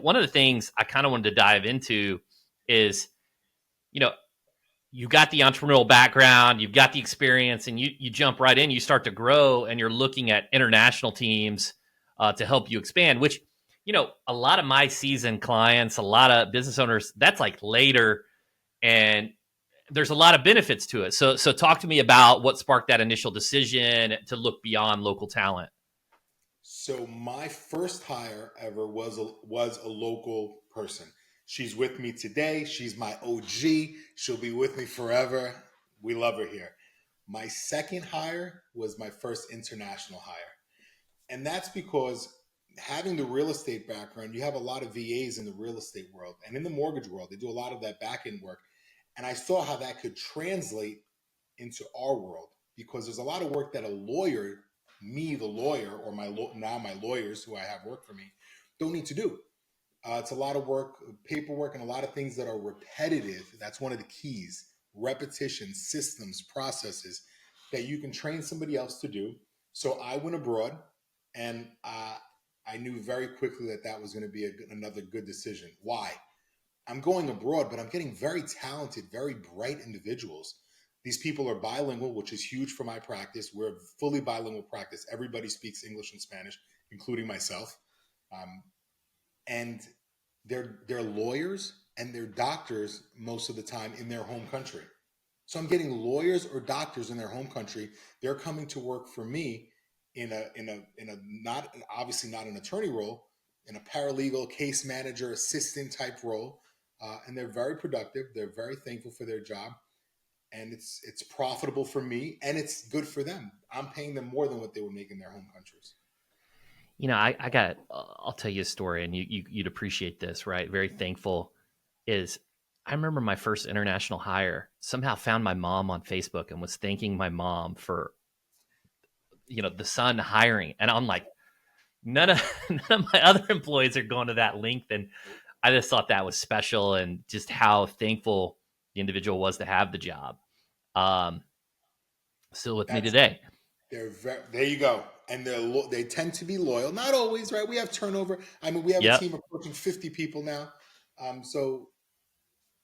one of the things I kind of wanted to dive into is, you know, you got the entrepreneurial background, you've got the experience, and you jump right in, you start to grow, and you're looking at international teams to help you expand, which, you know, a lot of my seasoned clients, a lot of business owners, that's like later, and there's a lot of benefits to it. So talk to me about what sparked that initial decision to look beyond local talent. So my first hire ever was a local person. She's with me today. She's my OG. She'll be with me forever. We love her here. My second hire was my first international hire. And that's because having the real estate background, you have a lot of VAs in the real estate world and in the mortgage world. They do a lot of that back-end work. And I saw how that could translate into our world, because there's a lot of work that a lawyer, me, the lawyer, or my lawyers who I have work for me, don't need to do. It's a lot of work, paperwork, and a lot of things that are repetitive. That's one of the keys. Repetition, systems, processes that you can train somebody else to do. So I went abroad, and I knew very quickly that was going to be another good decision. Why? I'm going abroad, but I'm getting very talented, very bright individuals. These people are bilingual, which is huge for my practice. We're a fully bilingual practice. Everybody speaks English and Spanish, including myself. And they're lawyers and they're doctors most of the time in their home country. So I'm getting lawyers or doctors in their home country. They're coming to work for me in a not obviously not an attorney role, in a paralegal, case manager, assistant type role, and they're very productive. They're very thankful for their job, and it's profitable for me and it's good for them. I'm paying them more than what they would make in their home countries. You know, I'll tell you a story, and you'd appreciate this, right? Very thankful is I remember my first international hire somehow found my mom on Facebook and was thanking my mom for, you know, the son hiring. And I'm like, none of my other employees are going to that length. And I just thought that was special, and just how thankful the individual was to have the job. Still with me today. There you go. And they tend to be loyal. Not always, right? We have turnover. I mean, we have a team approaching 50 people now. So,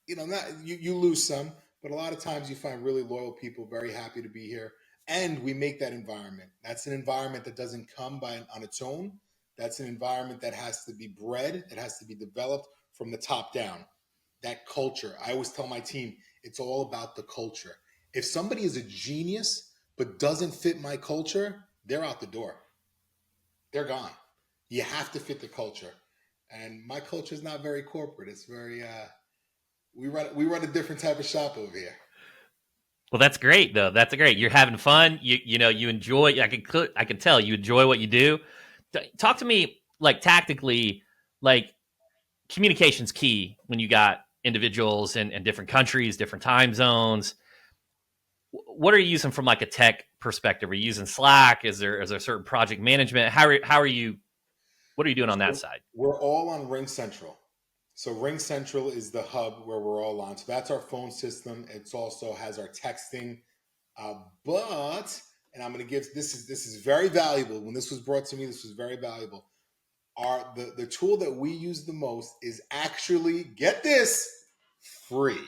you know, you lose some, but a lot of times you find really loyal people, very happy to be here. And we make that environment. That's an environment that doesn't come on its own. That's an environment that has to be bred. It has to be developed from the top down. That culture. I always tell my team, it's all about the culture. If somebody is a genius but doesn't fit my culture, they're out the door. They're gone. You have to fit the culture. And my culture is not very corporate. It's very, we run a different type of shop over here. Well, that's great though. That's great. You're having fun. You know, you enjoy, I can tell you enjoy what you do. Talk to me like tactically, like communication's key when you got individuals in different countries, different time zones. What are you using from like a tech perspective? Are you using Slack? Is there certain project management? What are you doing on that side? We're all on Ring Central. So Ring Central is the hub where we're all on. So that's our phone system. It also has our texting. And I'm going to give, this is very valuable. When this was brought to me, this was very valuable. The tool that we use the most is actually, get this, free.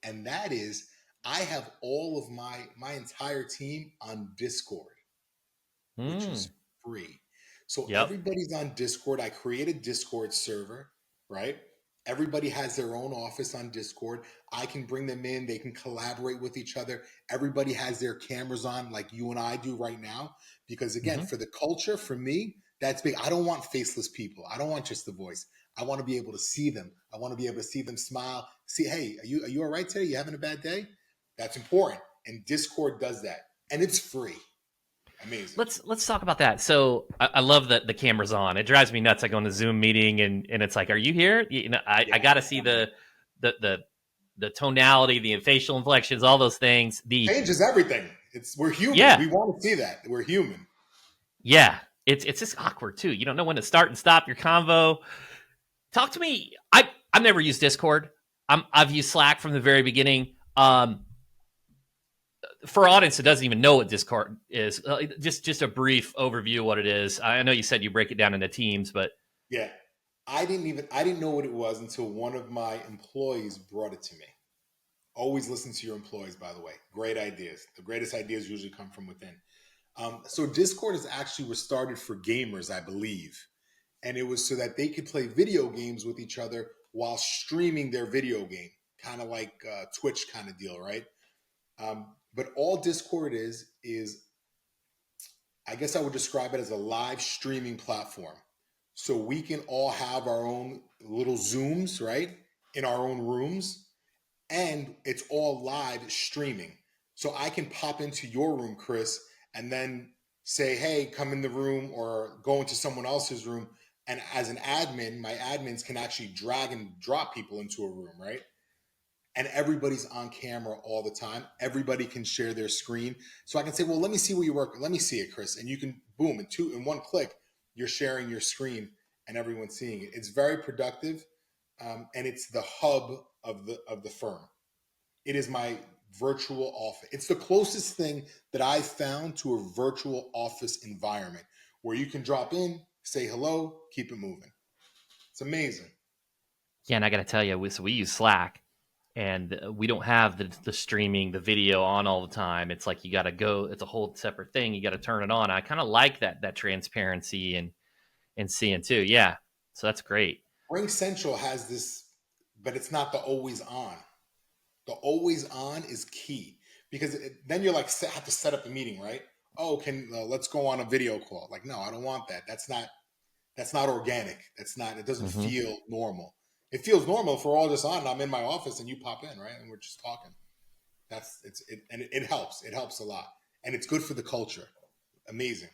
And that is, I have all of my entire team on Discord, which is free. So everybody's on Discord. I create a Discord server, right? Everybody has their own office on Discord. I can bring them in. They can collaborate with each other. Everybody has their cameras on like you and I do right now. Because again, for the culture, for me, that's big. I don't want faceless people. I don't want just the voice. I want to be able to see them. I want to be able to see them smile. See, hey, are you all right today? You having a bad day? That's important. And Discord does that. And it's free. Amazing. Let's talk about that. So I love that the camera's on. It drives me nuts. I go on the Zoom meeting and it's like, are you here? You know, I got to see the tonality, the facial inflections, all those things. Changes everything. We're human. Yeah. We want to see that. We're human. Yeah. It's just awkward too. You don't know when to start and stop your convo. Talk to me. I've never used Discord. I've used Slack from the very beginning. For an audience that doesn't even know what Discord is, just a brief overview of what it is. I know you said you break it down into teams, but yeah. I didn't know what it was until one of my employees brought it to me. Always listen to your employees, by the way. Great ideas. The greatest ideas usually come from within. So Discord is actually was started for gamers, I believe. And it was so that they could play video games with each other while streaming their video game, kind of like Twitch kind of deal, right? But all Discord is I guess I would describe it as a live streaming platform. So we can all have our own little Zooms, right? In our own rooms, and it's all live streaming. So I can pop into your room, Chris, and then say, hey, come in the room, or go into someone else's room. And as an admin, my admins can actually drag and drop people into a room, right? And everybody's on camera all the time. Everybody can share their screen. So I can say, well, let me see where you work. Let me see it, Chris. And you can, boom, in one click, you're sharing your screen and everyone's seeing it. It's very productive. And it's the hub of the firm. It is my virtual office. It's the closest thing that I've found to a virtual office environment where you can drop in, say hello, keep it moving. It's amazing. Yeah, and I got to tell you, we use Slack, and we don't have the streaming, the video on all the time. It's like you got to go. It's a whole separate thing. You got to turn it on. I kind of like that transparency and seeing too. Yeah, so that's great. Ring Central has this, but it's not the always on. The always on is key, because then you're like have to set up a meeting, right? Oh, let's go on a video call. Like, no, I don't want that. That's not organic. It doesn't feel normal. It feels normal if we're all just on and I'm in my office and you pop in, right? And we're just talking. And it helps. It helps a lot. And it's good for the culture. Amazing.